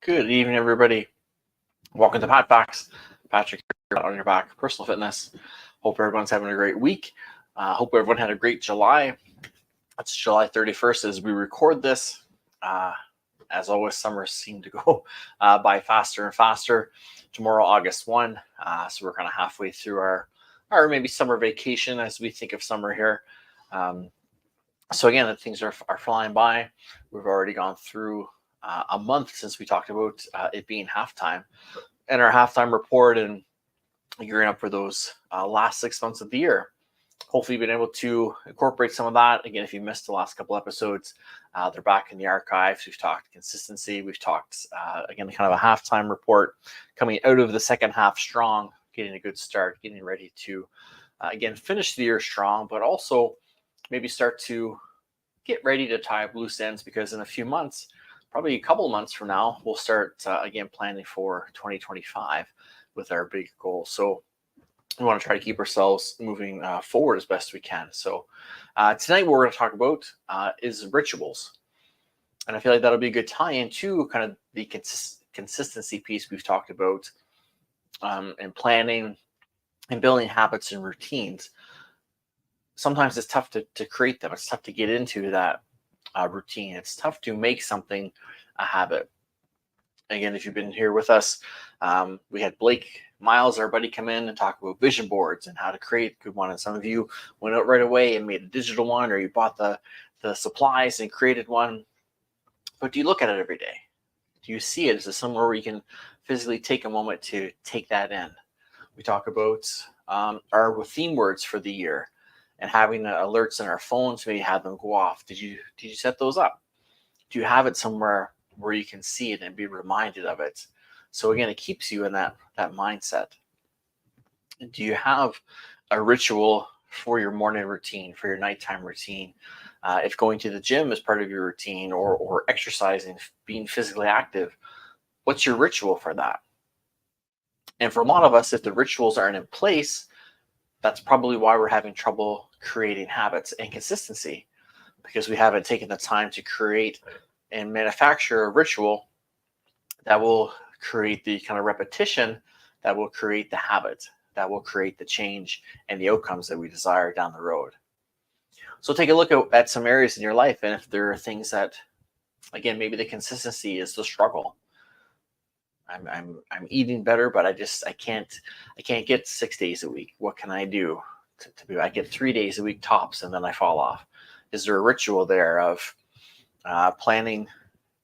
Good evening, everybody. Welcome to PatFacts. Patrick here on your back, personal fitness. Hope everyone's having a great week. Hope everyone had a great July. It's July 31st as we record this. As always, summers seem to go by faster and faster. Tomorrow, August 1. So we're kind of halfway through our maybe summer vacation as we think of summer here. So again, things are flying by. We've already gone through a month since we talked about it being halftime and our halftime report and gearing up for those last 6 months of the year. Hopefully you've been able to incorporate some of that. Again, if you missed the last couple episodes, they're back in the archives. We've talked consistency. We've talked, again, kind of a halftime report coming out of the second half strong, getting a good start, getting ready to, again, finish the year strong, but also maybe start to get ready to tie up loose ends because in a few months, probably a couple of months from now, we'll start again planning for 2025 with our big goals. So we want to try to keep ourselves moving forward as best we can. So tonight what we're going to talk about is rituals. And I feel like that'll be a good tie-in to kind of the consistency piece we've talked about and planning and building habits and routines. Sometimes it's tough to create them. It's tough to get into that routine. It's tough to make something a habit. Again, if you've been here with us, we had Blake Miles, our buddy, come in and talk about vision boards and how to create a good one. And some of you went out right away and made a digital one, or you bought the supplies and created one. But do you look at it every day? Do you see it? Is it somewhere where you can physically take a moment to take that in? We talk about our theme words for the year and having alerts in our phones, maybe have them go off. Did you set those up? Do you have it somewhere where you can see it and be reminded of it? So again, it keeps you in that mindset. Do you have a ritual for your morning routine, for your nighttime routine? If going to the gym is part of your routine or exercising, being physically active, what's your ritual for that? And for a lot of us, if the rituals aren't in place, that's probably why we're having trouble creating habits and consistency, because we haven't taken the time to create and manufacture a ritual that will create the kind of repetition that will create the habit, that will create the change and the outcomes that we desire down the road. So take a look at some areas in your life, and if there are things that, again, maybe the consistency is the struggle. I'm eating better, but I can't get 6 days a week. What can I do to be? I get 3 days a week tops, and then I fall off. Is there a ritual there of planning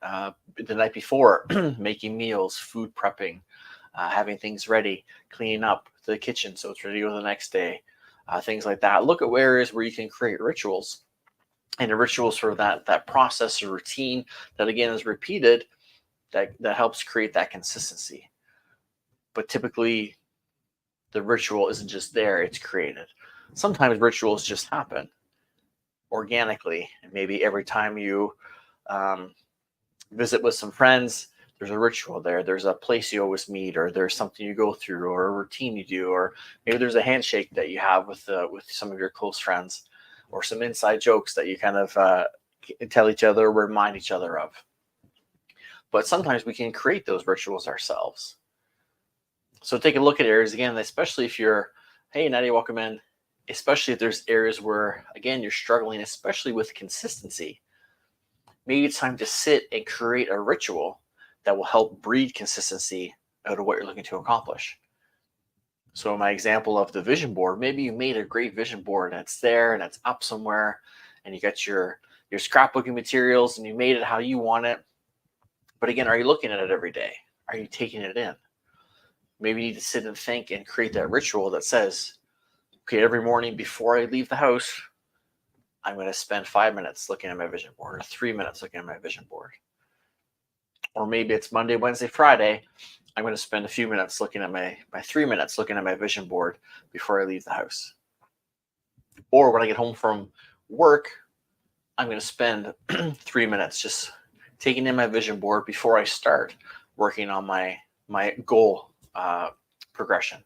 the night before, making meals, food prepping, having things ready, cleaning up the kitchen so it's ready to go the next day, things like that? Look at areas where you can create rituals, and the rituals for that process or routine that again is repeated. That helps create that consistency. But typically, the ritual isn't just there, it's created. Sometimes rituals just happen organically. And maybe every time you visit with some friends, there's a ritual there. There's a place you always meet, or there's something you go through, or a routine you do, or maybe there's a handshake that you have with some of your close friends, or some inside jokes that you kind of tell each other or remind each other of. But sometimes we can create those rituals ourselves. So take a look at areas, again, especially if you're, hey, Nadia, welcome in. Especially if there's areas where, again, you're struggling, especially with consistency. Maybe it's time to sit and create a ritual that will help breed consistency out of what you're looking to accomplish. So my example of the vision board, maybe you made a great vision board and it's there and it's up somewhere and you got your scrapbooking materials and you made it how you want it. But again, are you looking at it every day? Are you taking it in? Maybe you need to sit and think and create that ritual that says, okay, every morning before I leave the house, I'm going to spend 5 minutes looking at my vision board, or 3 minutes looking at my vision board. Or maybe it's Monday, Wednesday, Friday. I'm going to spend a few minutes looking at my 3 minutes looking at my vision board before I leave the house. Or when I get home from work, I'm going to spend 3 minutes just taking in my vision board before I start working on my goal progression.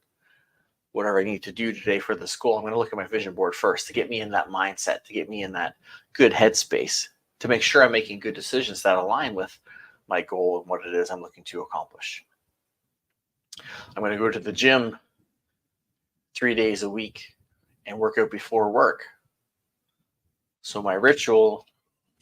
Whatever I need to do today for this goal, I'm going to look at my vision board first to get me in that mindset, to get me in that good headspace, to make sure I'm making good decisions that align with my goal and what it is I'm looking to accomplish. I'm going to go to the gym 3 days a week and work out before work. So my ritual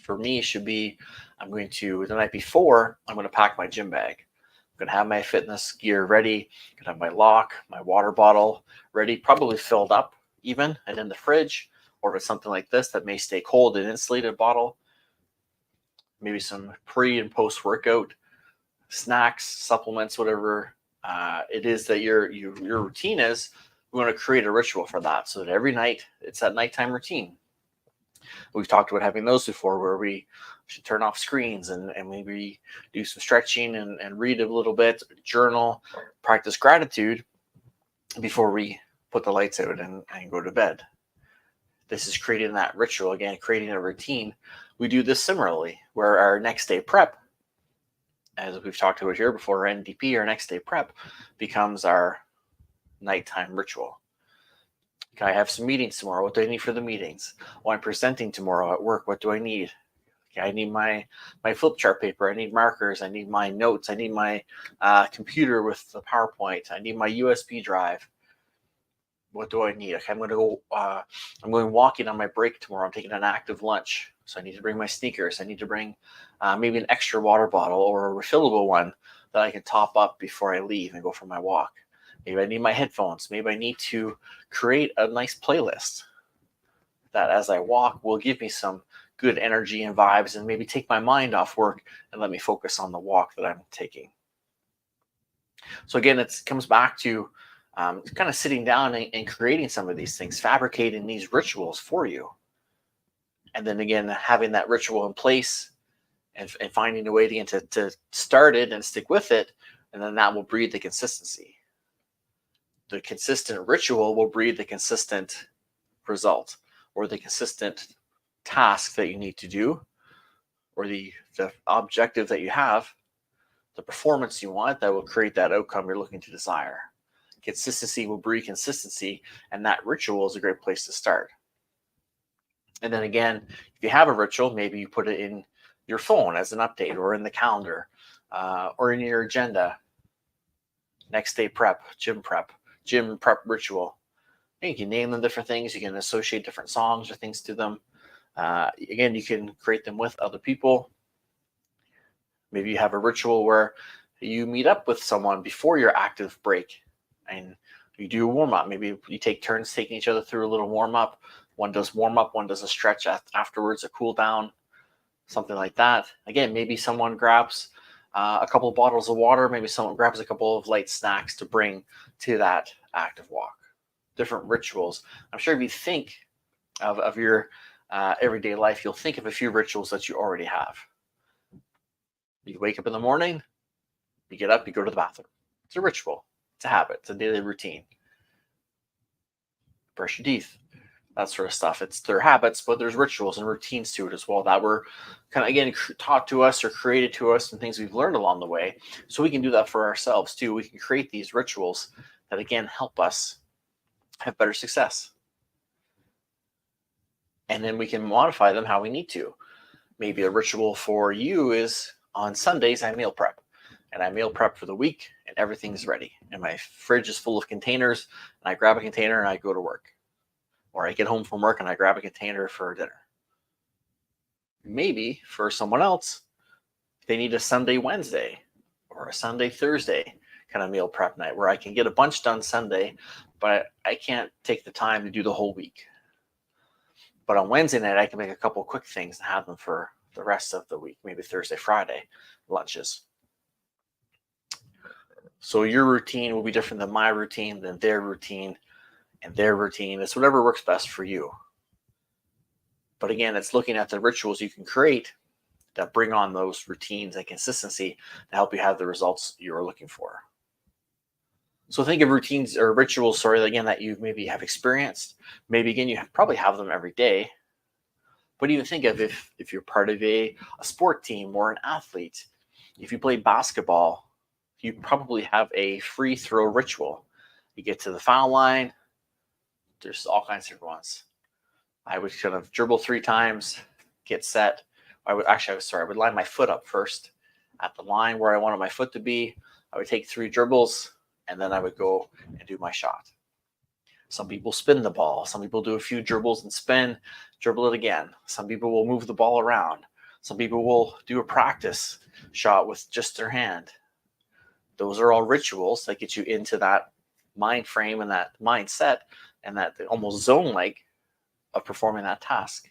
for me should be, I'm going to, the night before, I'm going to pack my gym bag. I'm going to have my fitness gear ready. I'm going to have my lock, my water bottle ready, probably filled up even, and in the fridge. Or if it's something like this that may stay cold, an insulated bottle. Maybe some pre and post workout snacks, supplements, whatever it is that your routine is. We want to create a ritual for that, so that every night it's that nighttime routine. We've talked about having those before, where we should turn off screens and maybe do some stretching and read a little bit, journal, practice gratitude before we put the lights out and go to bed. This is creating that ritual, again, creating a routine. We do this similarly, where our next day prep, as we've talked about here before, our NDP, our next day prep, becomes our nighttime ritual. Okay, I have some meetings tomorrow. What do I need for the meetings? Well, I'm presenting tomorrow at work. What do I need? Okay, I need my flip chart paper. I need markers. I need my notes. I need my computer with the PowerPoint. I need my USB drive. What do I need? Okay, I'm going to go. I'm going walking on my break tomorrow. I'm taking an active lunch, so I need to bring my sneakers. I need to bring maybe an extra water bottle or a refillable one that I can top up before I leave and go for my walk. Maybe I need my headphones. Maybe I need to create a nice playlist that, as I walk, will give me some good energy and vibes, and maybe take my mind off work and let me focus on the walk that I'm taking. So again, it comes back to kind of sitting down and creating some of these things, fabricating these rituals for you. And then again, having that ritual in place and finding a way to start it and stick with it. And then that will breed the consistency. The consistent ritual will breed the consistent result, or the consistent task that you need to do, or the objective that you have, the performance you want that will create that outcome you're looking to desire. Consistency will breed consistency, and that ritual is a great place to start. And then again, if you have a ritual, maybe you put it in your phone as an update, or in the calendar, or in your agenda. Next day prep, gym prep ritual. And you can name them different things. You can associate different songs or things to them. Again, you can create them with other people. Maybe you have a ritual where you meet up with someone before your active break and you do a warm-up. Maybe you take turns taking each other through a little warm-up. One does warm-up, one does a stretch afterwards, a cool down, something like that. Again, maybe someone grabs a couple of bottles of water. Maybe someone grabs a couple of light snacks to bring to that active walk. Different rituals. I'm sure if you think of your everyday life, you'll think of a few rituals that you already have. You wake up in the morning, you get up, you go to the bathroom. It's a ritual. It's a habit. It's a daily routine. Brush your teeth, that sort of stuff. It's their habits, but there's rituals and routines to it as well that were kind of, again, taught to us or created to us, and things we've learned along the way. So we can do that for ourselves too. We can create these rituals that, again, help us have better success. And then we can modify them how we need to. Maybe a ritual for you is on Sundays, I meal prep. And I meal prep for the week, and everything's ready. And my fridge is full of containers, and I grab a container and I go to work. Or I get home from work and I grab a container for dinner. Maybe for someone else, they need a Sunday Wednesday or a Sunday Thursday kind of meal prep night where I can get a bunch done Sunday, but I can't take the time to do the whole week. But on Wednesday night, I can make a couple quick things and have them for the rest of the week, maybe Thursday, Friday lunches. So your routine will be different than my routine, than their routine, and their routine. It's whatever works best for you. But again, it's looking at the rituals you can create that bring on those routines and consistency to help you have the results you're looking for. So think of routines or rituals, again, that you maybe have experienced. Maybe, again, you probably have them every day. But even think of if you're part of a sport team or an athlete. If you play basketball, you probably have a free throw ritual. You get to the foul line. There's all kinds of different ones. I would kind of dribble 3 times, get set. I would line my foot up first at the line where I wanted my foot to be. I would take 3 dribbles, and then I would go and do my shot. Some people spin the ball. Some people do a few dribbles and spin, dribble it again. Some people will move the ball around. Some people will do a practice shot with just their hand. Those are all rituals that get you into that mind frame and that mindset and that almost zone-like of performing that task.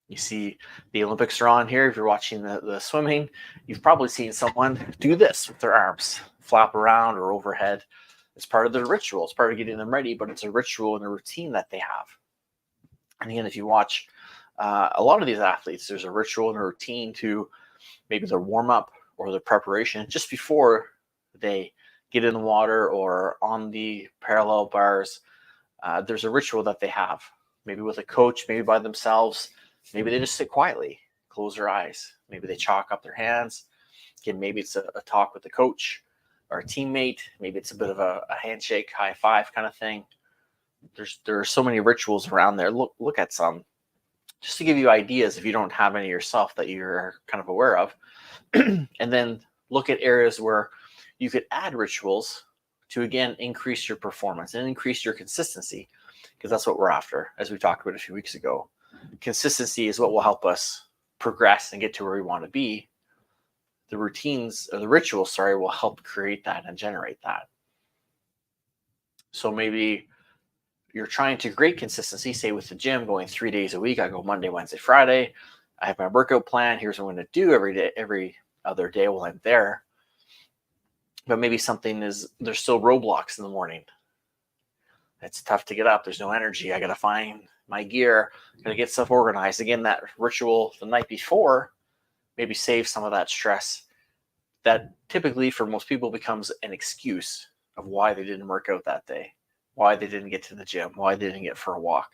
You see the Olympics are on here. If you're watching the swimming, you've probably seen someone do this with their arms, flap around or overhead. It's part of their ritual. It's part of getting them ready, but it's a ritual and a routine that they have. And again, if you watch a lot of these athletes, there's a ritual and a routine to maybe their warm-up or their preparation just before they get in the water or on the parallel bars. There's a ritual that they have, maybe with a coach, maybe by themselves. Maybe they just sit quietly, close their eyes. Maybe they chalk up their hands. Again, maybe it's a talk with the coach or a teammate. Maybe it's a bit of a handshake, high five kind of thing. There are so many rituals around there. Look at some, just to give you ideas if you don't have any yourself that you're kind of aware of. And then look at areas where you could add rituals to, again, increase your performance and increase your consistency, because that's what we're after, as we talked about a few weeks ago. Consistency is what will help us progress and get to where we want to be. The routines or the rituals, will help create that and generate that. So maybe you're trying to create consistency, say with the gym, going 3 days a week. I go Monday, Wednesday, Friday. I have my workout plan. Here's what I'm going to do every day, every other day while I'm there. But maybe there's still roadblocks in the morning. It's tough to get up. There's no energy. I got to find my gear. Got to get stuff organized. Again, that ritual the night before maybe save some of that stress that typically for most people becomes an excuse of why they didn't work out that day, why they didn't get to the gym, why they didn't get for a walk.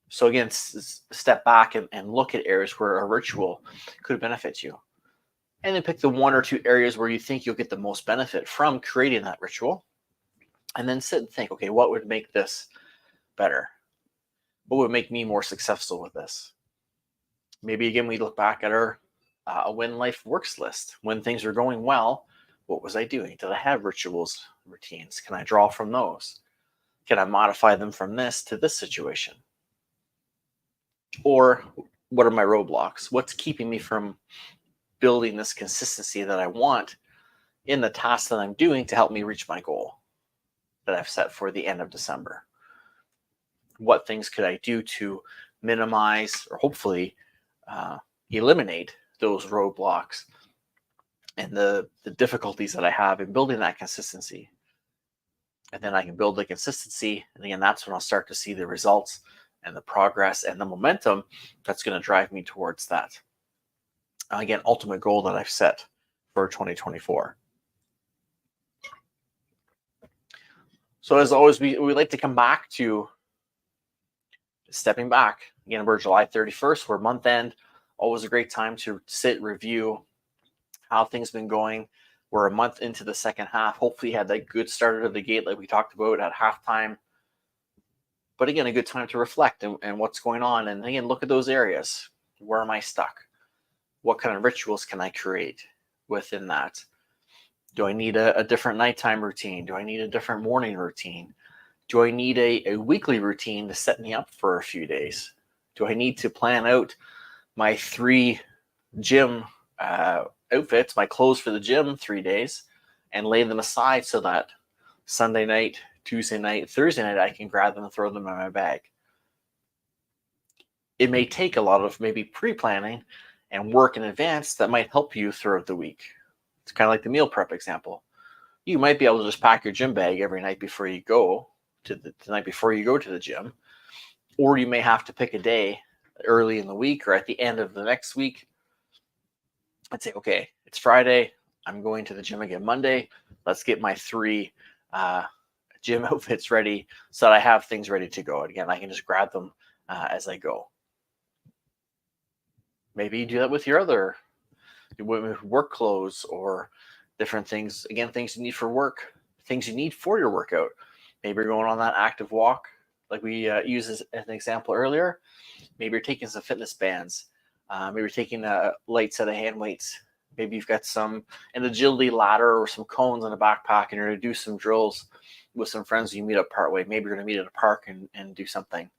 So again, step back and look at areas where a ritual could benefit you. And then pick the 1 or 2 areas where you think you'll get the most benefit from creating that ritual. And then sit and think, okay, what would make this better? What would make me more successful with this? Maybe again, we look back at our when life works list. When things are going well, what was I doing? Did I have rituals, routines? Can I draw from those? Can I modify them from this to this situation? Or what are my roadblocks? What's keeping me from building this consistency that I want in the task that I'm doing to help me reach my goal that I've set for the end of December? What things could I do to minimize or hopefully eliminate those roadblocks and the difficulties that I have in building that consistency? And then I can build the consistency. And again, that's when I'll start to see the results and the progress and the momentum that's going to drive me towards that, again, ultimate goal that I've set for 2024. So as always, we like to come back to stepping back. Again, we're July 31st. We're month end. Always a great time to sit, review how things been going. We're a month into the second half. Hopefully you had that good start out of the gate like we talked about at halftime. But again, a good time to reflect and what's going on. And again, look at those areas. Where am I stuck? What kind of rituals can I create within that? Do I need a different nighttime routine? Do I need a different morning routine? Do I need a weekly routine to set me up for a few days? Do I need to plan out my 3 gym outfits, my clothes for the gym 3 days, and lay them aside so that Sunday night, Tuesday night, Thursday night, I can grab them and throw them in my bag? It may take a lot of maybe pre-planning and work in advance that might help you throughout the week. It's kind of like the meal prep example. You might be able to just pack your gym bag every night before you go to the night before you go to the gym, or you may have to pick a day early in the week or at the end of the next week and say, okay, it's Friday. I'm going to the gym again Monday. Let's get my 3 gym outfits ready so that I have things ready to go. And again, I can just grab them as I go. Maybe you do that with your other work clothes or different things. Again, things you need for work, things you need for your workout. Maybe you're going on that active walk like we used as an example earlier. Maybe you're taking some fitness bands Maybe taking a light set of hand weights. Maybe you've got an agility ladder or some cones in a backpack, and you're going to do some drills with some friends you meet up partway. Maybe you're going to meet at a park and do something.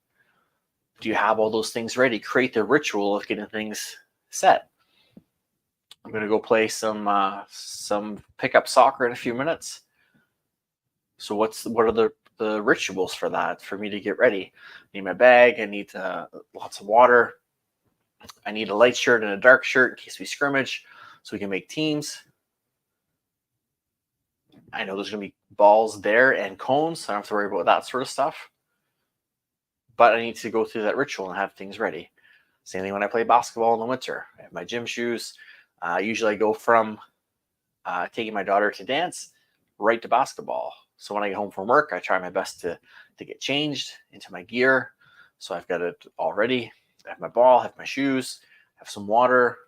Do you have all those things ready? Create the ritual of getting things set. I'm going to go play some pickup soccer in a few minutes. So what are the rituals for that, for me to get ready? I need my bag. I need lots of water. I need a light shirt and a dark shirt in case we scrimmage, so we can make teams. I know there's going to be balls there and cones, so I don't have to worry about that sort of stuff. But I need to go through that ritual and have things ready. Same thing when I play basketball in the winter. I have my gym shoes. Usually I go from taking my daughter to dance right to basketball. So when I get home from work, I try my best to get changed into my gear. So I've got it all ready. I have my ball, have my shoes, have some water,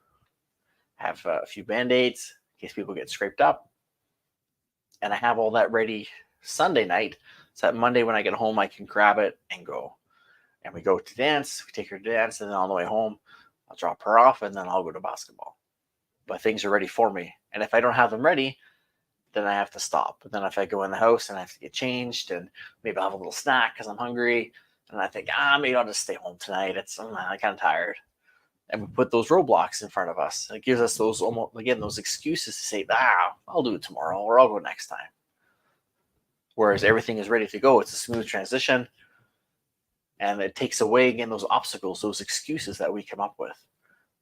have a few Band-Aids in case people get scraped up. And I have all that ready Sunday night, so that Monday when I get home, I can grab it and go. And we go to dance, we take her to dance, and then on the way home, I'll drop her off, and then I'll go to basketball. But things are ready for me. And if I don't have them ready, then I have to stop. But then if I go in the house and I have to get changed, and maybe I'll have a little snack because I'm hungry, and I think, maybe I'll just stay home tonight. I'm kind of tired. And we put those roadblocks in front of us. It gives us those excuses to say, I'll do it tomorrow, or I'll go next time. Whereas everything is ready to go. It's a smooth transition. And it takes away, again, those obstacles, those excuses that we come up with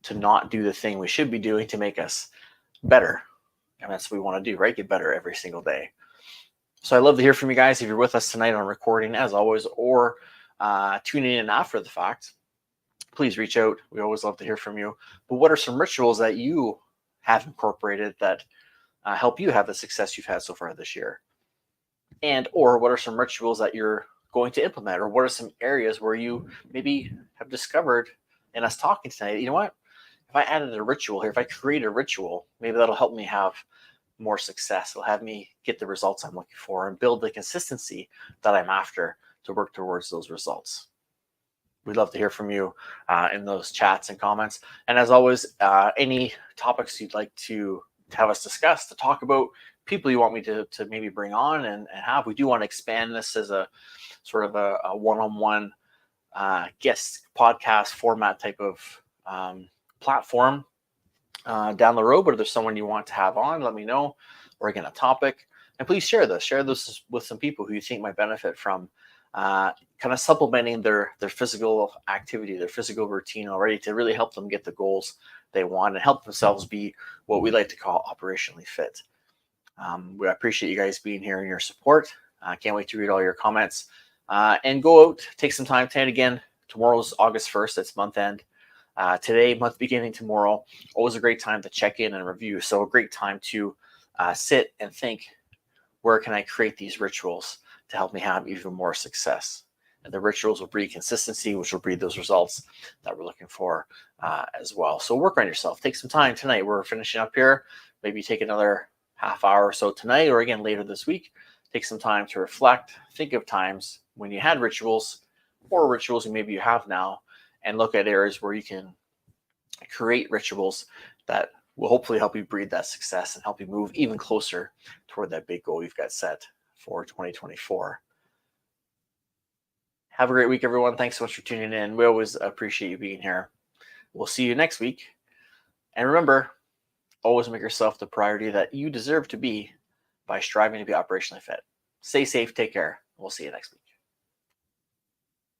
to not do the thing we should be doing to make us better. And that's what we want to do, right? Get better every single day. So I love to hear from you guys. If you're with us tonight on recording, as always, or tuning in after the fact, please reach out. We always love to hear from you. But what are some rituals that you have incorporated that help you have the success you've had so far this year? And or what are some rituals that you're going to implement? Or what are some areas where you maybe have discovered in us talking tonight, you know what? If I added a ritual here, if I create a ritual, maybe that'll help me have more success. It'll have me get the results I'm looking for and build the consistency that I'm after to work towards those results. We'd love to hear from you in those chats and comments. And as always, any topics you'd like to have us discuss, to talk about, people you want me to maybe bring on and have. We do want to expand this as a sort of a one-on-one guest podcast format type of platform down the road. But if there's someone you want to have on, let me know. Or again, a topic. And please share this with some people who you think might benefit from kind of supplementing their physical activity, their physical routine already, to really help them get the goals they want and help themselves be what we like to call operationally fit. We appreciate you guys being here and your support. I can't wait to read all your comments. And go out, take some time tonight. Again, tomorrow's August 1st. It's month end. Today, month beginning tomorrow. Always a great time to check in and review. So a great time to sit and think, where can I create these rituals to help me have even more success? And the rituals will breed consistency, which will breed those results that we're looking for as well. So work on yourself. Take some time tonight. We're finishing up here. Maybe take another half hour or so tonight, or again later this week. Take some time to reflect. Think of times when you had rituals, or rituals maybe you have now, and look at areas where you can create rituals that will hopefully help you breed that success and help you move even closer toward that big goal you've got set for 2024. Have a great week, everyone. Thanks so much for tuning in. We always appreciate you being here. We'll see you next week. And remember, always make yourself the priority that you deserve to be by striving to be operationally fit. Stay safe. Take care. We'll see you next week.